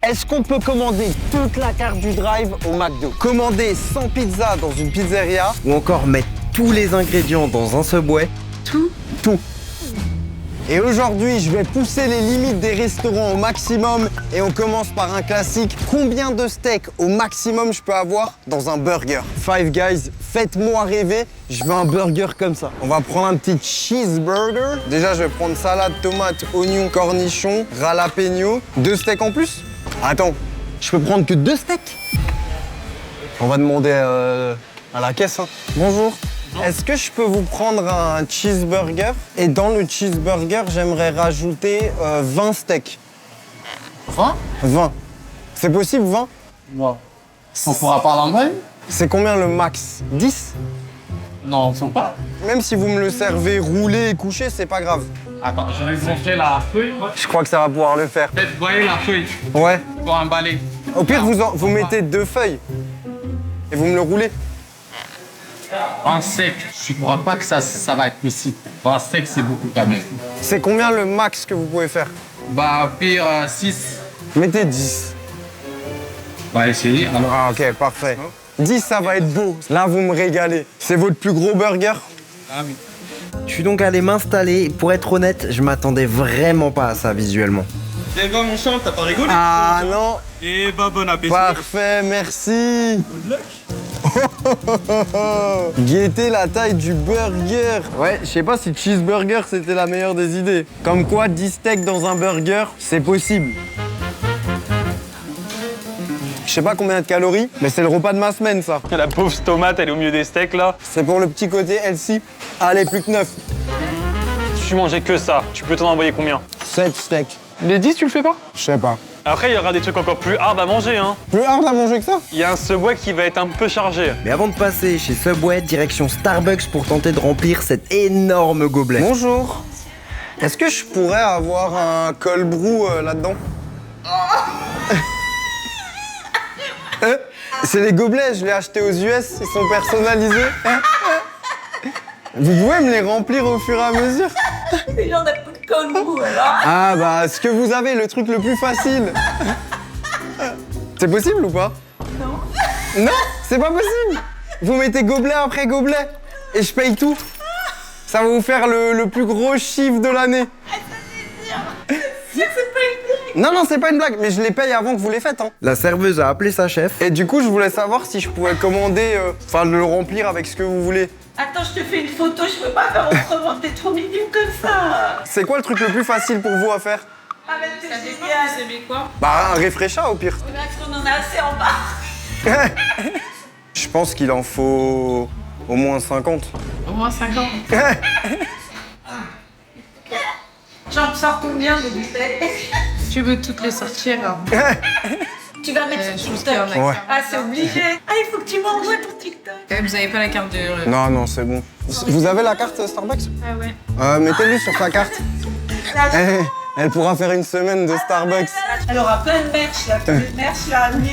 Est-ce qu'on peut commander toute la carte du drive au McDo? Commander 100 pizzas dans une pizzeria? Ou encore mettre tous les ingrédients dans un Subway? Tout. Et aujourd'hui, je vais pousser les limites des restaurants au maximum et on commence par un classique. Combien de steaks au maximum je peux avoir dans un burger? Five Guys, faites-moi rêver, je veux un burger comme ça. On va prendre un petit cheeseburger. Déjà, je vais prendre salade, tomate, oignon, cornichon, jalapeno. 2 steaks en plus? Attends, je peux prendre que 2 steaks? On va demander à la caisse. Hein. Bonjour. Est-ce que je peux vous prendre un cheeseburger? Et dans le cheeseburger, j'aimerais rajouter 20 steaks. 20? 20. C'est possible, 20? Non. On pourra parler en vrai? C'est combien le max? 10? Non, ils sont pas. Même si vous me le servez roulé et couché, c'est pas grave. Attends, je vais vous montrer la feuille. Je crois que ça va pouvoir le faire. Peut-être voyez la feuille Ouais. pour emballer. Au pire, vous mettez 2 feuilles. Et vous me le roulez. En sec, je ne crois pas que ça va être possible. En sec, c'est beaucoup quand même. C'est combien le max que vous pouvez faire? Bah, pire 6. Mettez 10. On va essayer. Alors, Ah, ok, parfait. 10, ça va être beau. Là, vous me régalez. C'est votre plus gros burger? ah oui. Je suis donc allé m'installer. Pour être honnête, je m'attendais vraiment pas à ça visuellement. Eh ben mon champ, t'as pas rigolé? Ah non. Eh ben bon appétit. Parfait, merci. Guettez la taille du burger. Ouais, je sais pas si cheeseburger c'était la meilleure des idées. Comme quoi, 10 steaks dans un burger, c'est possible. Je sais pas combien de calories, mais c'est le repas de ma semaine, ça. La pauvre tomate, elle est au milieu des steaks là. C'est pour le petit côté healthy. Allez, plus que 9. Si tu mangeais que ça, tu peux t'en envoyer combien? 7 steaks. Les 10, tu le fais pas? Je sais pas. Après, il y aura des trucs encore plus hard à manger, hein. Plus hard à manger que ça? Il y a un Subway qui va être un peu chargé. Mais avant de passer chez Subway, direction Starbucks pour tenter de remplir cet énorme gobelet. Bonjour. Est-ce que je pourrais avoir un cold brew là-dedans? C'est les gobelets, je l'ai acheté aux US, ils sont personnalisés. Vous pouvez me les remplir au fur et à mesure? Les gens n'ont pas de cold brew alors. Ah bah, ce que vous avez, le truc le plus facile. C'est possible ou pas? Non. Non, c'est pas possible. Vous mettez gobelet après gobelet et je paye tout. Ça va vous faire le plus gros chiffre de l'année. C'est pas une blague. Non, c'est pas une blague, mais je les paye avant que vous les faites. Hein. La serveuse a appelé sa chef. Et du coup, je voulais savoir si je pouvais commander, le remplir avec ce que vous voulez. Attends, je te fais une photo, je peux pas faire autrement, t'es trop mignon comme ça. C'est quoi le truc le plus facile pour vous à faire? Ah mais c'est génial. Vous aimez quoi? Bah, un réfrécha au pire. On en a assez en bas. Je pense qu'il en faut au moins 50. Au moins 50. J'en sors combien de bouteilles? Tu veux toutes les sortir hein. Tu vas mettre Je sur pense TikTok. qu'il y en a. Ouais. Ah c'est obligé. Ah il faut que tu m'envoies ton TikTok. Vous avez pas la carte de... Non, c'est bon. Vous avez la carte Starbucks? Ah ouais. Mettez-lui sur sa carte. Elle pourra faire une semaine de Starbucks. Elle aura plein de merch là, tous les merch là, 1000.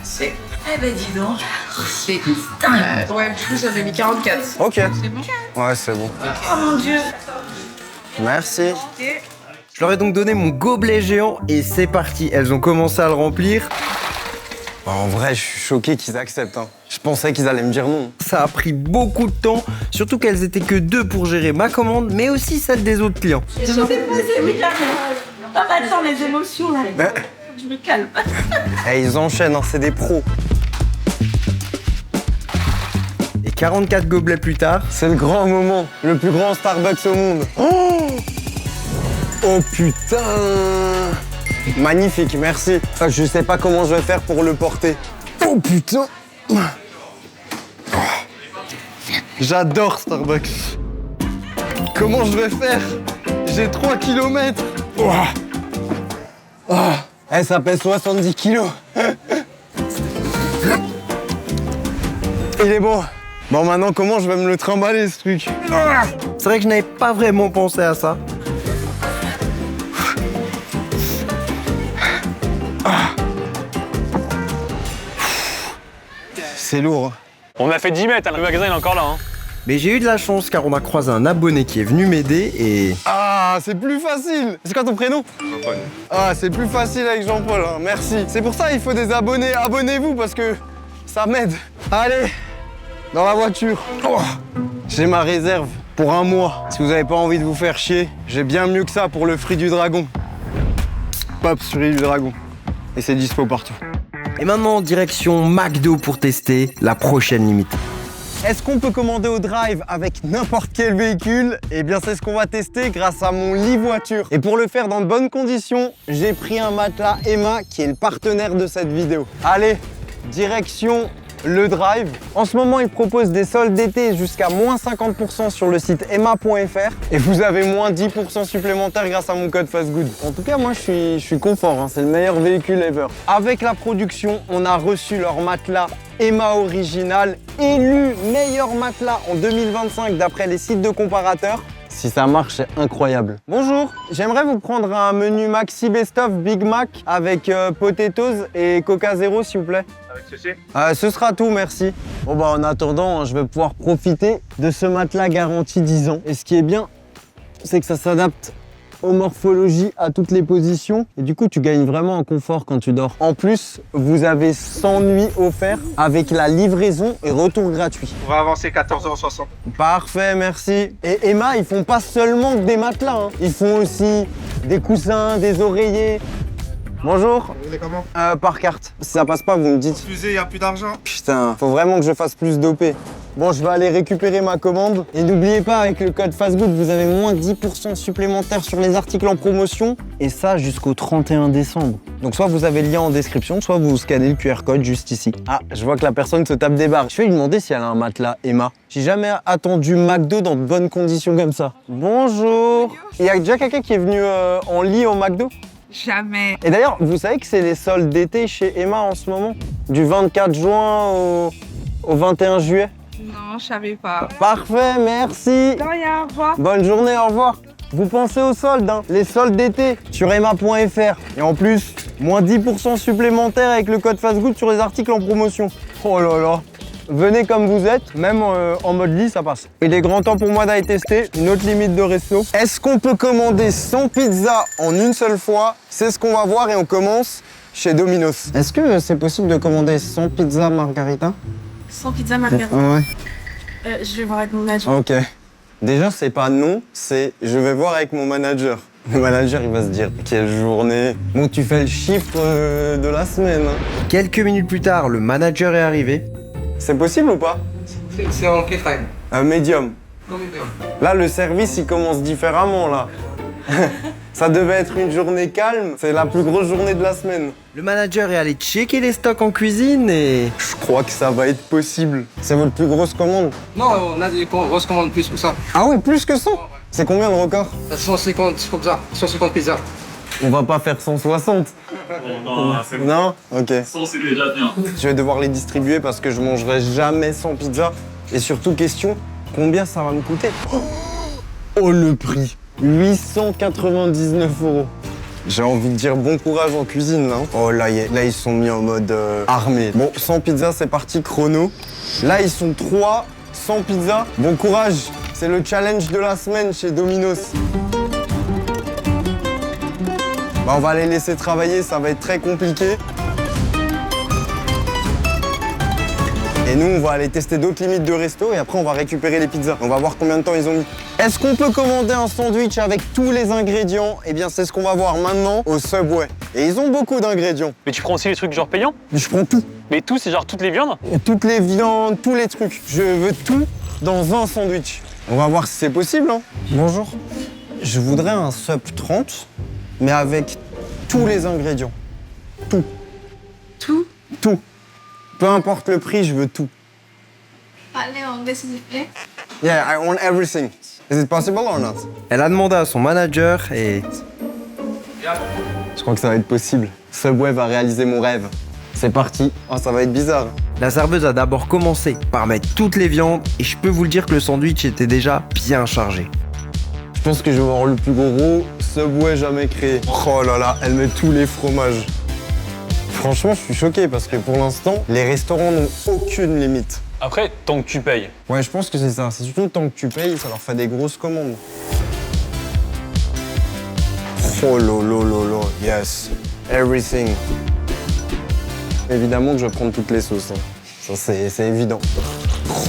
C'est... Eh ben dis donc. C'est... ouais, du coup j'avais mis 44. Ok. C'est bon? Ouais, c'est bon. Oh mon Dieu. Merci. Je leur ai donc donné mon gobelet géant et c'est parti. Elles ont commencé à le remplir. Bah, en vrai, je suis choqué qu'ils acceptent. Hein. Je pensais qu'ils allaient me dire non. Ça a pris beaucoup de temps, surtout qu'elles étaient que 2 pour gérer ma commande, mais aussi celle des autres clients. Je sais pas, c'est bizarre. Ah bah attends, les émotions là. Mais- Je me calme. Eh, ils enchaînent, hein, c'est des pros. Et 44 gobelets plus tard, C'est le grand moment, le plus grand Starbucks au monde. Oh putain! Magnifique, merci. Je sais pas comment je vais faire pour le porter. Oh putain! J'adore Starbucks. Comment je vais faire? J'ai 3 kilomètres. Eh, ça pèse 70 kilos. Il est bon. Bon, maintenant, comment je vais me le trimballer, ce truc? c'est vrai que je n'avais pas vraiment pensé à ça. C'est lourd. On a fait 10 mètres, hein, le magasin il est encore là. Hein. Mais j'ai eu de la chance car on a croisé un abonné qui est venu m'aider et... Ah, Ah, c'est plus facile. C'est quoi ton prénom? Jean-Paul. Ah, c'est plus facile avec Jean-Paul, hein. Merci. C'est pour ça qu'il faut des abonnés. Abonnez-vous parce que ça m'aide. Allez, dans la voiture. Oh, j'ai ma réserve pour un mois. Si vous n'avez pas envie de vous faire chier, j'ai bien mieux que ça pour le fruit du dragon. Pop sur l'île du dragon. Et c'est dispo partout. Et maintenant, direction McDo pour tester la prochaine limite. Est-ce qu'on peut commander au drive avec n'importe quel véhicule? Eh bien, c'est ce qu'on va tester grâce à mon lit voiture. Et pour le faire dans de bonnes conditions, j'ai pris un matelas Emma qui est le partenaire de cette vidéo. Allez, direction le drive. En ce moment, il propose des soldes d'été jusqu'à moins 50% sur le site emma.fr et vous avez moins 10% supplémentaires grâce à mon code FASTGOOD. En tout cas, moi, je suis confort, hein. C'est le meilleur véhicule ever. Avec la production, on a reçu leur matelas Emma Original, élu meilleur matelas en 2025 d'après les sites de comparateurs. Si ça marche, c'est incroyable. Bonjour, j'aimerais vous prendre un menu Maxi Best of Big Mac avec potatoes et Coca Zéro, s'il vous plaît. Avec ceci? Ce sera tout, merci. Bon bah en attendant, je vais pouvoir profiter de ce matelas garanti 10 ans. Et ce qui est bien, c'est que ça s'adapte aux morphologies, à toutes les positions. Et du coup, tu gagnes vraiment en confort quand tu dors. En plus, vous avez 100 nuits offertes avec la livraison et retour gratuit. On va avancer 14,60 €. Parfait, merci. Et Emma, ils font pas seulement que des matelas, hein. Ils font aussi des coussins, des oreillers. Bonjour. Vous voulez comment? Par carte. Si ça passe pas, vous me dites. Excusez, il n'y a plus d'argent. Putain, faut vraiment que je fasse plus d'OP. Bon, je vais aller récupérer ma commande. Et n'oubliez pas, avec le code FASTGOOD, vous avez moins 10% supplémentaires sur les articles en promotion. Et ça, jusqu'au 31 décembre. Donc soit vous avez le lien en description, soit vous scannez le QR code juste ici. Ah, je vois que la personne se tape des barres. Je vais lui demander si elle a un matelas Emma. J'ai jamais attendu McDo dans de bonnes conditions comme ça. Bonjour. Il y a déjà quelqu'un qui est venu en lit au McDo? Jamais. Et d'ailleurs, vous savez que c'est les soldes d'été chez Emma en ce moment? Du 24 juin au 21 juillet? Non, je savais pas. Parfait, merci. De rien, au revoir. Bonne journée, au revoir. Vous pensez aux soldes, hein? Les soldes d'été sur emma.fr. Et en plus, moins 10% supplémentaires avec le code FASTGOOD sur les articles en promotion. Oh là là. Venez comme vous êtes, même en mode lit, ça passe. Il est grand temps pour moi d'aller tester une autre limite de resto. Est-ce qu'on peut commander 100 pizzas en une seule fois? C'est ce qu'on va voir et on commence chez Domino's. Est-ce que c'est possible de commander 100 pizzas margarita? 100 pizzas margarita. Ouais. Je vais voir avec mon manager. Ok. Déjà, c'est pas non, c'est je vais voir avec mon manager. Le manager, il va se dire, quelle journée. Bon, tu fais le chiffre de la semaine. Hein. Quelques minutes plus tard, le manager est arrivé. C'est possible ou pas? C'est en quelle taille? Un médium. Non, mais bien. Là, le service, il commence différemment, là. Ça devait être une journée calme, c'est la plus grosse journée de la semaine. Le manager est allé checker les stocks en cuisine et... Je crois que ça va être possible. C'est votre plus grosse commande? Non, on a des grosses commandes plus que ça. Ah ouais, plus que ça? C'est combien le record? 150 comme ça, 150 pizzas. On va pas faire 160. Non? Ok. 100, c'est déjà bien. Je vais devoir les distribuer parce que je mangerai jamais 100 pizzas. Et surtout, question, combien ça va me coûter? Oh, le prix! 899 €. J'ai envie de dire bon courage en cuisine, là. Oh, là, ils sont mis en mode armé. Bon, 100 pizzas, c'est parti, chrono. Là, ils sont 3, 100 pizzas. Bon courage, c'est le challenge de la semaine chez Domino's. Bah, on va les laisser travailler, ça va être très compliqué. Et nous, on va aller tester d'autres limites de resto et après, on va récupérer les pizzas. On va voir combien de temps ils ont mis. Est-ce qu'on peut commander un sandwich avec tous les ingrédients? Eh bien, c'est ce qu'on va voir maintenant au Subway. Et ils ont beaucoup d'ingrédients. Mais tu prends aussi les trucs genre payants? Je prends tout. Mais tout, c'est genre toutes les viandes? Toutes les viandes, tous les trucs. Je veux tout dans un sandwich. On va voir si c'est possible, hein. Bonjour. Je voudrais un sub 30, mais avec tous les ingrédients. Tout. Tout? Tout. Peu importe le prix, je veux tout. Parlez anglais, s'il vous plaît. Yeah, I want everything. Is it possible or not? Elle a demandé à son manager et... Je crois que ça va être possible. Subway va réaliser mon rêve. C'est parti. Oh, ça va être bizarre. La serveuse a d'abord commencé par mettre toutes les viandes et je peux vous le dire que le sandwich était déjà bien chargé. Je pense que je vais avoir le plus gros Subway jamais créé. Oh là là, elle met tous les fromages. Franchement, je suis choqué parce que pour l'instant, les restaurants n'ont aucune limite. Après, tant que tu payes. Ouais, je pense que c'est ça. C'est surtout tant que tu payes, ça leur fait des grosses commandes. Oh lolo, yes. Everything. Évidemment que je vais prendre toutes les sauces. Hein. Ça, c'est évident.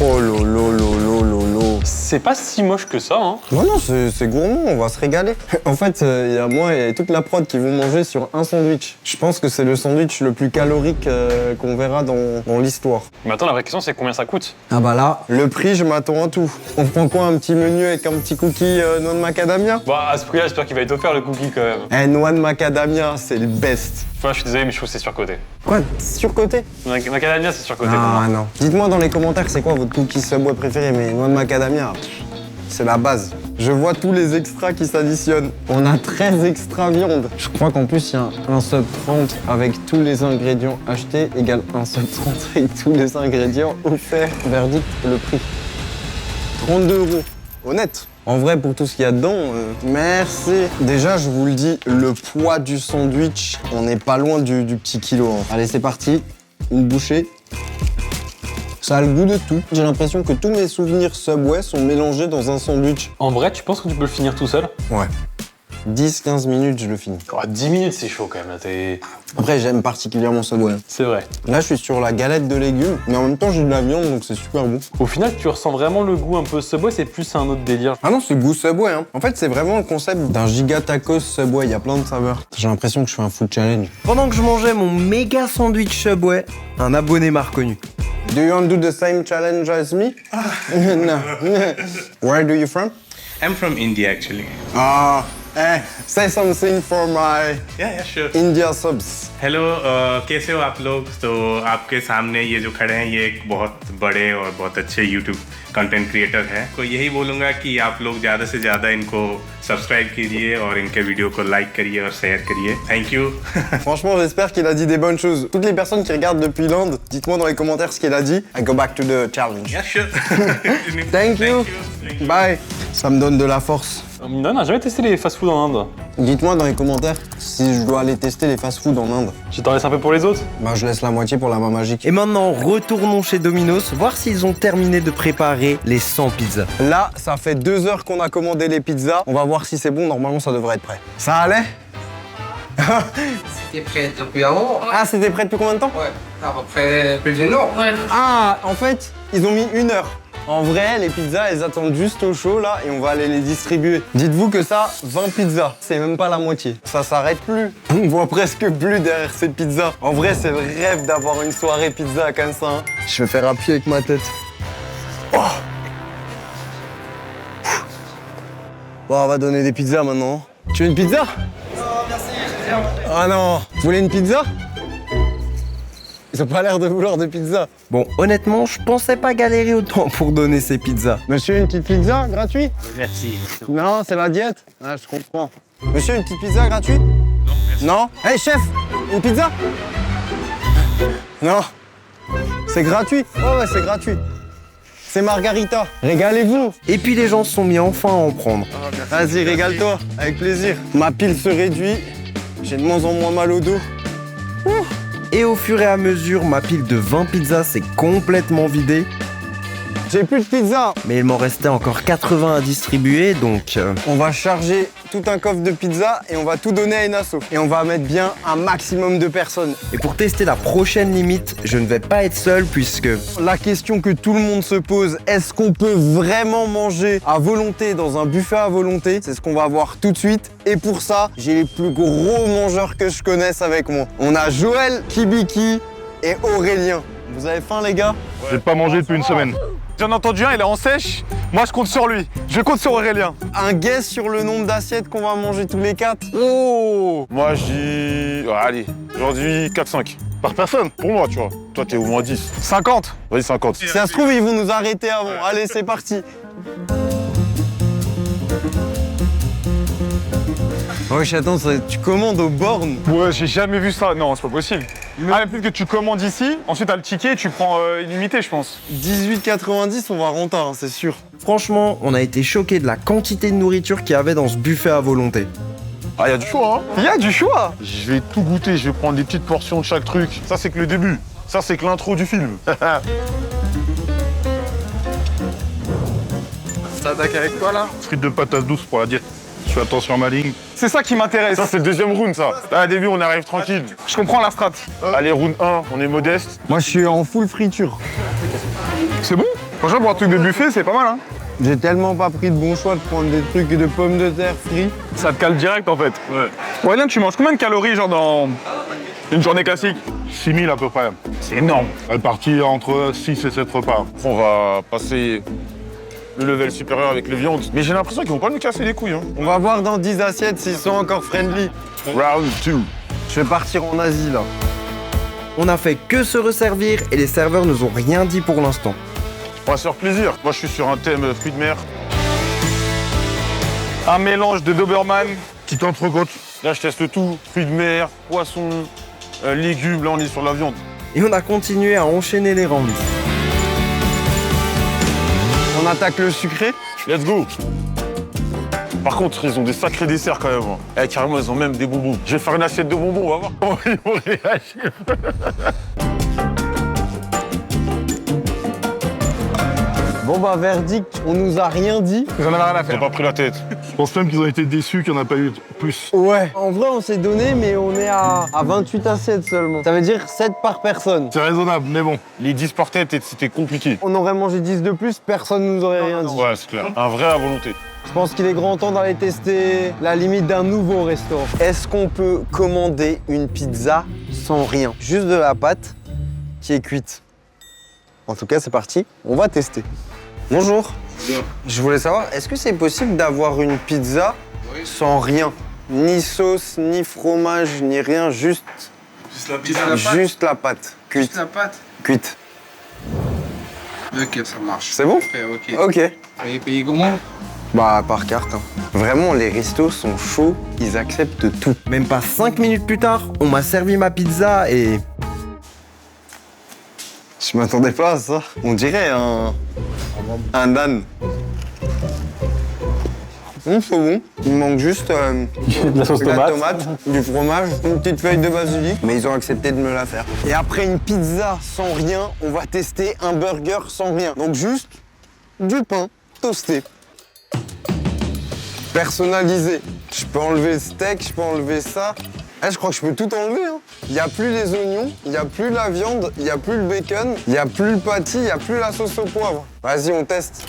Oh lolo. C'est pas si moche que ça, hein. Non, c'est gourmand, on va se régaler. En fait, il y a moi et toute la prod qui vont manger sur un sandwich. Je pense que c'est le sandwich le plus calorique qu'on verra dans l'histoire. Mais attends, la vraie question, c'est combien ça coûte? Ah bah là, le prix, je m'attends à tout. On prend quoi, un petit menu avec un petit cookie noix de macadamia? Bah, à ce prix-là, j'espère qu'il va être offert le cookie quand même. Eh, noix de macadamia, c'est le best. Enfin, je suis désolé, mais je trouve que c'est surcoté. Quoi, surcoté? Macadamia, c'est surcoté pour Ah moi. non. Dites-moi dans les commentaires, c'est quoi votre cookie Subway préféré, mais noix de macadamia, c'est la base. Je vois tous les extras qui s'additionnent. On a 13 extra viande. Je crois qu'en plus, il y a un sub 30 avec tous les ingrédients achetés égale un sub 30 avec tous les ingrédients offerts. Verdict, le prix. 32 €. Honnête. En vrai, pour tout ce qu'il y a dedans, merci. Déjà, je vous le dis, le poids du sandwich, on n'est pas loin du petit kilo. Hein. Allez, c'est parti. Une bouchée. Ça a le goût de tout. J'ai l'impression que tous mes souvenirs Subway sont mélangés dans un sandwich. En vrai, tu penses que tu peux le finir tout seul? Ouais. 10-15 minutes, je le finis. Oh, 10 minutes, c'est chaud quand même, là, t'es... Après, j'aime particulièrement Subway. C'est vrai. Là, je suis sur la galette de légumes, mais en même temps, j'ai de la viande, donc c'est super bon. Au final, tu ressens vraiment le goût un peu Subway, c'est plus un autre délire. Ah non, c'est goût Subway, hein. En fait, c'est vraiment le concept d'un giga tacos Subway. Il y a plein de saveurs. J'ai l'impression que je fais un food challenge. Pendant que je mangeais mon méga sandwich Subway, un abonné m'a reconnu. Do you want to do the same challenge as me? No. Where do you from? I'm from India actually. Ah, say something for my Yeah, sure. India subs. Hello कैसे हो आप लोग? तो आपके सामने ये जो खड़े हैं ये एक बहुत बड़े और बहुत अच्छे YouTube कंटेंट क्रिएटर हैं। तो यही बोलूँगा कि आप लोग ज़्यादा से ज़्यादा इनको सब्सक्राइब कीजिए और इनके वीडियो को लाइक करिए और शेयर करिए। Thank you. Franchement, j'espère qu'il a dit des bonnes choses. Toutes les personnes qui regardent depuis l'Inde, dites-moi dans les commentaires ce qu'il a dit. I go back to the challenge. Yeah, sure. Thank you. Bye. Ça me donne de la force. Non, n'a jamais testé les fast-food en Inde. Dites-moi dans les commentaires si je dois aller tester les fast-food en Inde. Tu t'en laisses un peu pour les autres? Bah, je laisse la moitié pour la main magique. Et maintenant, retournons chez Domino's, voir s'ils ont terminé de préparer les 100 pizzas. Là, ça fait 2 heures qu'on a commandé les pizzas. On va voir si c'est bon. Normalement, ça devrait être prêt. Ça allait? C'était prêt depuis avant. Ah, c'était prêt depuis combien de temps? Ouais, à peu près plus d'une heure. Ouais. Ah, en fait, ils ont mis 1 heure. En vrai, les pizzas, elles attendent juste au chaud là et on va aller les distribuer. Dites-vous que ça, 20 pizzas, c'est même pas la moitié. Ça s'arrête plus. On voit presque plus derrière ces pizzas. En vrai, c'est le rêve d'avoir une soirée pizza à Cannes. Hein. Je vais faire appuyer avec ma tête. Oh. Bon, on va donner des pizzas maintenant. Tu veux une pizza? Non, merci. Ah non. Vous voulez une pizza? Ils ont pas l'air de vouloir de pizza. Bon, honnêtement, je pensais pas galérer autant pour donner ces pizzas. Monsieur, une petite pizza gratuite? Merci. Non, c'est la diète. Ah, je comprends. Monsieur, une petite pizza gratuite? Non, merci. Non? Hey, chef, une pizza? Non. C'est gratuit? Oh ouais, c'est gratuit. C'est margarita. Régalez-vous. Et puis les gens se sont mis enfin à en prendre. Vas-y, régale-toi. Avec plaisir. Ma pile se réduit. J'ai de moins en moins mal au dos. Et au fur et à mesure, ma pile de 20 pizzas s'est complètement vidée. J'ai plus de pizza. Mais il m'en restait encore 80 à distribuer, donc... On va charger tout un coffre de pizza et on va tout donner à une asso. Et on va mettre bien un maximum de personnes. Et pour tester la prochaine limite, je ne vais pas être seul puisque... La question que tout le monde se pose, est-ce qu'on peut vraiment manger à volonté dans un buffet à volonté? C'est ce qu'on va voir tout de suite. Et pour ça, j'ai les plus gros mangeurs que je connaisse avec moi. On a Joël, Kibiki et Aurélien. Vous avez faim, les gars? J'ai pas mangé depuis une semaine. J'en ai entendu un, il est en sèche. Moi, je compte sur lui. Je compte sur Aurélien. Un guess sur le nombre d'assiettes qu'on va manger tous les 4? Oh! Moi, je dis... Ouais, allez, aujourd'hui 4-5. Par personne, pour moi, tu vois. Toi, t'es au moins 10. 50. Vas-y, 50. Si ça se trouve, ils vont nous arrêter avant. Allez, c'est parti. Wesh, attends, tu commandes aux bornes? Ouais, j'ai jamais vu ça. Non, c'est pas possible. Ah, mais peut-être que tu commandes ici, ensuite t'as le ticket et tu prends illimité, je pense. 18,90, on va rentrer, hein, c'est sûr. Franchement, on a été choqués de la quantité de nourriture qu'il y avait dans ce buffet à volonté. Ah, y a du choix, hein. Il y a du choix. Je vais tout goûter, je vais prendre des petites portions de chaque truc. Ça, c'est que le début. Ça, c'est que l'intro du film. Ça attaque avec quoi là? Frites de patates douces pour la diète. Je fais attention à ma ligne. C'est ça qui m'intéresse. Ça, c'est le deuxième round, ça. Là, au début, on arrive tranquille. Je comprends la strat. Allez, round 1, on est modeste. Moi, je suis en full friture. C'est bon. Franchement, pour un truc de buffet, c'est pas mal, hein. J'ai tellement pas pris de bon choix de prendre des trucs de pommes de terre frits. Ça te cale direct, en fait. Ouais. Aurélien, tu manges combien de calories, genre, dans une journée classique? 6000 à peu près. C'est énorme. Elle est partie entre 6 et 7 repas. Après, on va passer le level supérieur avec les viandes. Mais j'ai l'impression qu'ils vont pas nous casser les couilles. Hein. On va voir dans 10 assiettes s'ils sont encore friendly. Round 2. Je vais partir en Asie, là. On n'a fait que se resservir et les serveurs nous ont rien dit pour l'instant. On va se faire plaisir. Moi, je suis sur un thème fruits de mer. Un mélange de Doberman. Petite entrecôte. Là, je teste tout. Fruits de mer, poissons, légumes. Là, on est sur la viande. Et on a continué à enchaîner les rounds. On attaque le sucré. Let's go. Par contre, ils ont des sacrés desserts quand même. Hein. Eh, carrément, ils ont même des bonbons. Je vais faire une assiette de bonbons, on va voir comment ils vont réagir. Bon bah verdict, on nous a rien dit. Vous en avez rien à Ils faire. ont pas pris la tête. Je pense même qu'ils ont été déçus qu'il n'y en a pas eu plus. Ouais. En vrai on s'est donné mais on est à 28 assiettes seulement. Ça veut dire 7 par personne. C'est raisonnable, mais bon. Les 10 par tête, c'était compliqué. On aurait mangé 10 de plus, personne nous aurait rien dit. Ouais, c'est clair. Un vrai à volonté. Je pense qu'il est grand temps d'aller tester la limite d'un nouveau restaurant. Est-ce qu'on peut commander une pizza sans rien? Juste de la pâte qui est cuite. En tout cas c'est parti, on va tester. Bonjour. Je voulais savoir, est-ce que c'est possible d'avoir une pizza sans rien? Ni sauce, ni fromage, ni rien, juste la pizza. juste la pâte. Cuite. La pâte. Cuite. Ok, ça marche. C'est bon? Ok. Ok. Et payer comment? Bah par carte. Hein. Vraiment, les restos sont chauds, ils acceptent tout. Même pas 5 minutes plus tard, on m'a servi ma pizza et... Je m'attendais pas à ça. On dirait un âne. C'est bon. Il manque juste De la sauce la tomate, du fromage, une petite feuille de basilic. Mais ils ont accepté de me la faire. Et après une pizza sans rien, on va tester un burger sans rien. Donc juste du pain toasté. Personnalisé. Je peux enlever le steak, je peux enlever ça. Eh, je crois que je peux tout enlever. Hein. Il n'y a plus les oignons, il n'y a plus la viande, il n'y a plus le bacon, il n'y a plus le patty, il n'y a plus la sauce au poivre. Vas-y, on teste.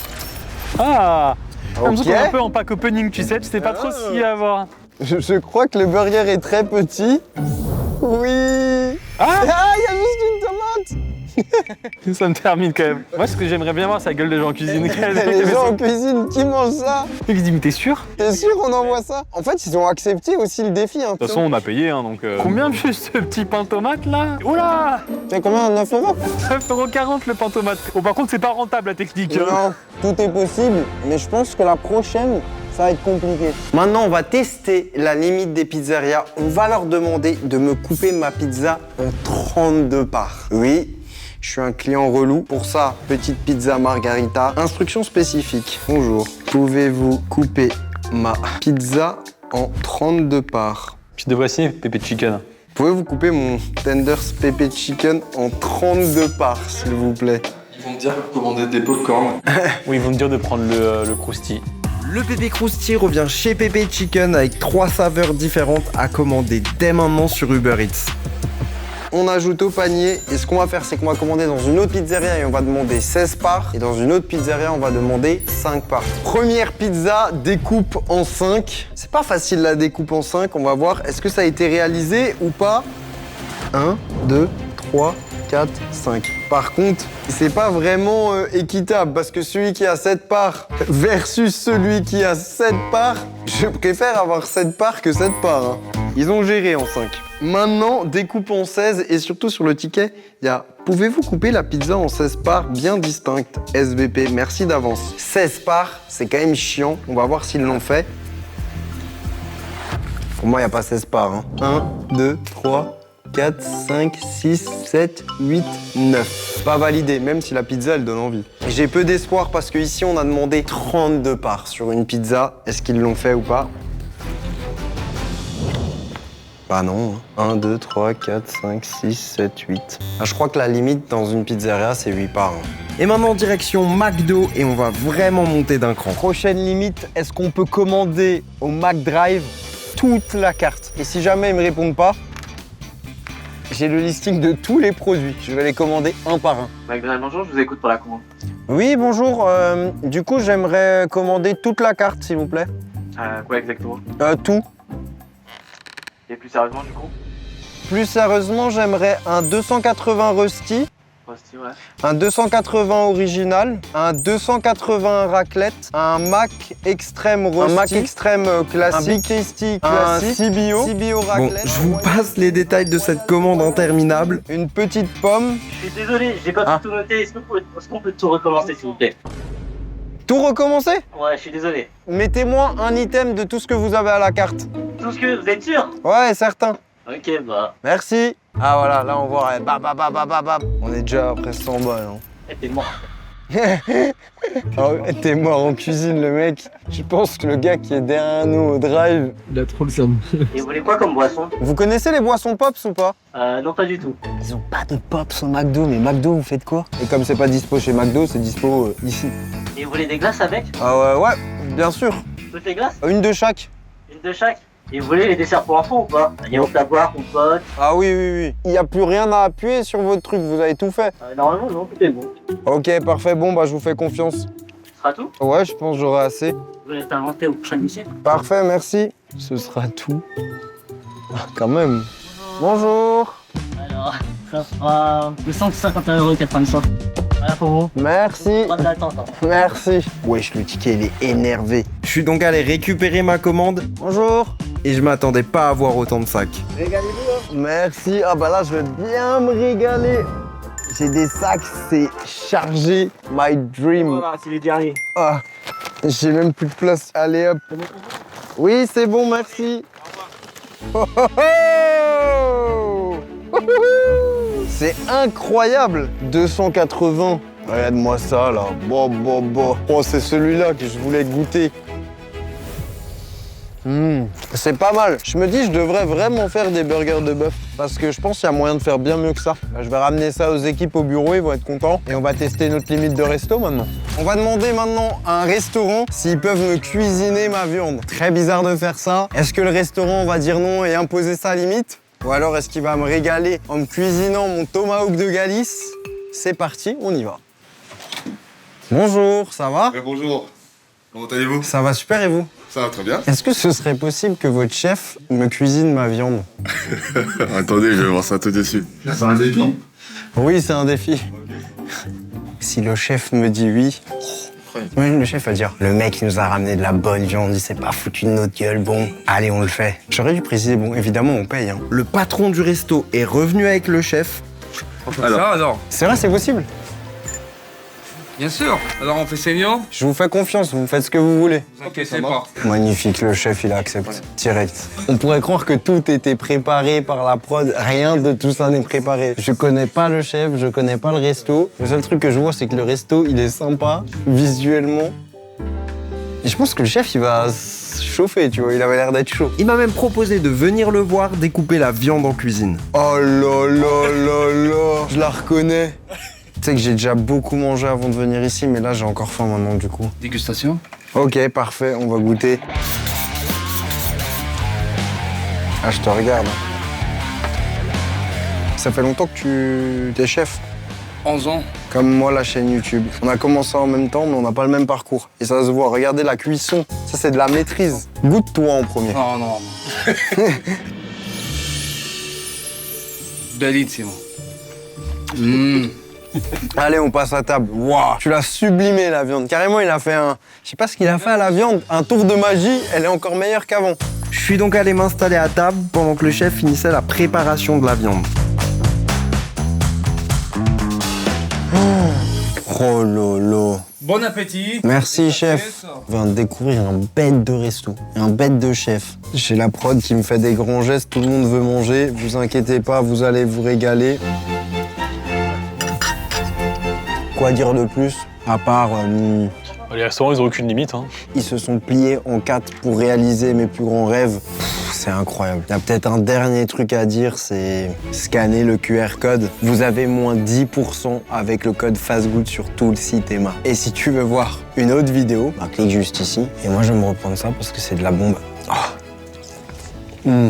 Ah, comme ça Ok. qu'on est un peu en pack opening, tu sais, tu sais pas trop ce qu'il y a à voir. Je crois que le burger est très petit. Oui. Ah, il y a juste une tomate. Ça me termine quand même. Moi, ce que j'aimerais bien voir, c'est la gueule des gens en cuisine. Les gens en cuisine, qui mangent ça? Ils disent, mais t'es sûr? T'es sûr on envoie ça? En fait, ils ont accepté aussi le défi. Hein. De toute façon, on a payé, hein, donc... Combien juste ce petit pain tomate, là? Oula! C'est combien? 9 €? 9,40 € le pain tomate. Bon, par contre, c'est pas rentable, la technique. Hein. Non, tout est possible, mais je pense que la prochaine, ça va être compliqué. Maintenant, on va tester la limite des pizzerias. On va leur demander de me couper ma pizza en 32 parts. Oui, je suis un client relou. Pour ça, petite pizza margarita. Instruction spécifique. Bonjour. Pouvez-vous couper ma pizza en 32 parts? Je devrais signer Pépé Chicken. Pouvez-vous couper mon tenders pepper chicken en 32 parts, s'il vous plaît? Ils vont me dire de commander des popcorn. Oui, ils vont me dire de prendre le crousty. Le Pépé Crousti revient chez Pépé Chicken avec 3 saveurs différentes à commander dès maintenant sur Uber Eats. On ajoute au panier et ce qu'on va faire c'est qu'on va commander dans une autre pizzeria et on va demander 16 parts et dans une autre pizzeria on va demander 5 parts. Première pizza, découpe en 5. C'est pas facile la découpe en 5, on va voir est-ce que ça a été réalisé ou pas. 1, 2, 3, 4, 5. Par contre, c'est pas vraiment équitable parce que celui qui a 7 parts versus celui qui a 7 parts, je préfère avoir 7 parts que 7 parts. Hein. Ils ont géré en 5. Maintenant, découpe en 16 et surtout sur le ticket, il y a « Pouvez-vous couper la pizza en 16 parts bien distinctes ?» SVP, merci d'avance. 16 parts, c'est quand même chiant. On va voir s'ils l'ont fait. Pour moi, il n'y a pas 16 parts. Hein. 1, 2, 3, 4, 5, 6, 7, 8, 9. Pas validé, même si la pizza, elle donne envie. J'ai peu d'espoir parce qu'ici, on a demandé 32 parts sur une pizza. Est-ce qu'ils l'ont fait ou pas? Bah non. 1, 2, 3, 4, 5, 6, 7, 8. Ah, je crois que la limite dans une pizzeria, c'est 8 parts. Et maintenant, direction McDo, et on va vraiment monter d'un cran. Prochaine limite, est-ce qu'on peut commander au McDrive toute la carte? Et si jamais ils me répondent pas, j'ai le listing de tous les produits. Je vais les commander un par un. McDrive, bonjour, je vous écoute pour la commande. Oui, bonjour. Du coup, j'aimerais commander toute la carte, s'il vous plaît. Quoi exactement? Tout. Et plus sérieusement, du coup? Plus sérieusement, j'aimerais un 280 Rusty, Rusty, ouais. un 280 original, un 280 raclette, un Mac Extreme Rusty, un Mac Extreme classique, un Big Tasty classique, un CBO Bon, raclette. je vous passe les détails de cette commande interminable. Une petite pomme. Je suis désolé, j'ai pas tout noté. Est-ce qu'on peut tout recommencer, s'il vous plaît? Tout recommencer? Ouais, je suis désolé. Mettez-moi un item de tout ce que vous avez à la carte. Tout ce que vous êtes sûr? Ouais, certain. Ok, bah. Merci. Ah voilà, là on voit, on est déjà à presque 100 balles. Hein. T'es mort. Oh, t'es mort en cuisine, le mec. Je pense que le gars qui est derrière nous au drive. Il a trop le somme. Et vous voulez quoi comme boisson? Vous connaissez les boissons Pops ou pas? Non, pas du tout. Ils ont pas de Pops au McDo, mais McDo, vous faites quoi? Et comme c'est pas dispo chez McDo, c'est dispo ici. Et vous voulez des glaces avec? Ah ouais, bien sûr. Toutes les glaces? Une de chaque. Une de chaque? Et vous voulez les desserts pour enfants ou pas? Yaourt à boire, compote? Ah oui. Il n'y a plus rien à appuyer sur votre truc, vous avez tout fait. Normalement, non, tout est bon. Ok, parfait, bon, bah je vous fais confiance. Ce sera tout? Ouais, je pense que j'aurai assez. Vous voulez t'inventer au prochain lycée? Parfait, merci. Ce sera tout. Ah, quand même. Bonjour. Alors, ça fera 251,85 €. Voilà pour vous. Merci. Pas de l'attente. Hein. Merci. Wesh, le ticket, il est énervé. Je suis donc allé récupérer ma commande. Bonjour. Et je m'attendais pas à voir autant de sacs. Régalez-vous. Hein. Merci. Ah bah là, je vais bien me régaler. J'ai des sacs, c'est chargé. My dream. Voilà, c'est les derniers. Ah, j'ai même plus de place. Allez hop. Oui, c'est bon, merci. Oh, oh, oh. C'est incroyable. 280. Regarde-moi ça là. Bon. Oh, c'est celui-là que je voulais goûter. C'est pas mal. Je me dis, je devrais vraiment faire des burgers de bœuf parce que je pense qu'il y a moyen de faire bien mieux que ça. Je vais ramener ça aux équipes au bureau, ils vont être contents. Et on va tester notre limite de resto maintenant. On va demander maintenant à un restaurant s'ils peuvent me cuisiner ma viande. Très bizarre de faire ça. Est-ce que le restaurant va dire non et imposer sa limite? Ou alors est-ce qu'il va me régaler en me cuisinant mon tomahawk de Galice? C'est parti, on y va. Bonjour, ça va? Bonjour. Comment allez-vous? Ça va super et vous? Ça va très bien. Est-ce que ce serait possible que votre chef me cuisine ma viande? Attendez, je vais voir ça tout de suite. C'est un défi? Oui, c'est un défi. Okay. Si le chef me dit oui, le chef va dire le mec il nous a ramené de la bonne viande, il s'est pas foutu de notre gueule, bon, allez on le fait. J'aurais dû préciser, bon évidemment on paye. Hein. Le patron du resto est revenu avec le chef. Alors. C'est vrai, c'est possible? Bien sûr. Alors on fait saignant? Je vous fais confiance, vous faites ce que vous voulez. Ok, c'est bon. Magnifique, le chef il accepte direct. On pourrait croire que tout était préparé par la prod, rien de tout ça n'est préparé. Je connais pas le chef, je connais pas le resto. Le seul truc que je vois c'est que le resto il est sympa, visuellement. Et je pense que le chef il va chauffer, tu vois, il avait l'air d'être chaud. Il m'a même proposé de venir le voir découper la viande en cuisine. Oh là là, je la reconnais. Tu sais que j'ai déjà beaucoup mangé avant de venir ici, mais là j'ai encore faim maintenant du coup. Dégustation? Ok, parfait, on va goûter. Ah, je te regarde. Ça fait longtemps que tu es chef? 11 ans. Comme moi, la chaîne YouTube. On a commencé en même temps, mais on n'a pas le même parcours. Et ça se voit, regardez la cuisson. Ça, c'est de la maîtrise. Goûte-toi en premier. Oh non. Bellissimo. Allez, on passe à table. Waouh, tu l'as sublimé la viande. Carrément, il a fait un... Je sais pas ce qu'il a fait à la viande. Un tour de magie, elle est encore meilleure qu'avant. Je suis donc allé m'installer à table pendant que le chef finissait la préparation de la viande. Oh lolo. Bon appétit. Merci, chef. On vient de découvrir un bête de resto, un bête de chef. J'ai la prod qui me fait des grands gestes, tout le monde veut manger. Vous inquiétez pas, vous allez vous régaler. Quoi dire de plus, à part... Les restaurants, ils ont aucune limite. Hein. Ils se sont pliés en 4 pour réaliser mes plus grands rêves. C'est c'est incroyable. Il y a peut-être un dernier truc à dire, c'est scanner le QR code. Vous avez moins 10% avec le code FastGood sur tout le site Emma. Et si tu veux voir une autre vidéo, bah, clique juste ici. Et moi, je vais me reprendre ça parce que c'est de la bombe. Oh.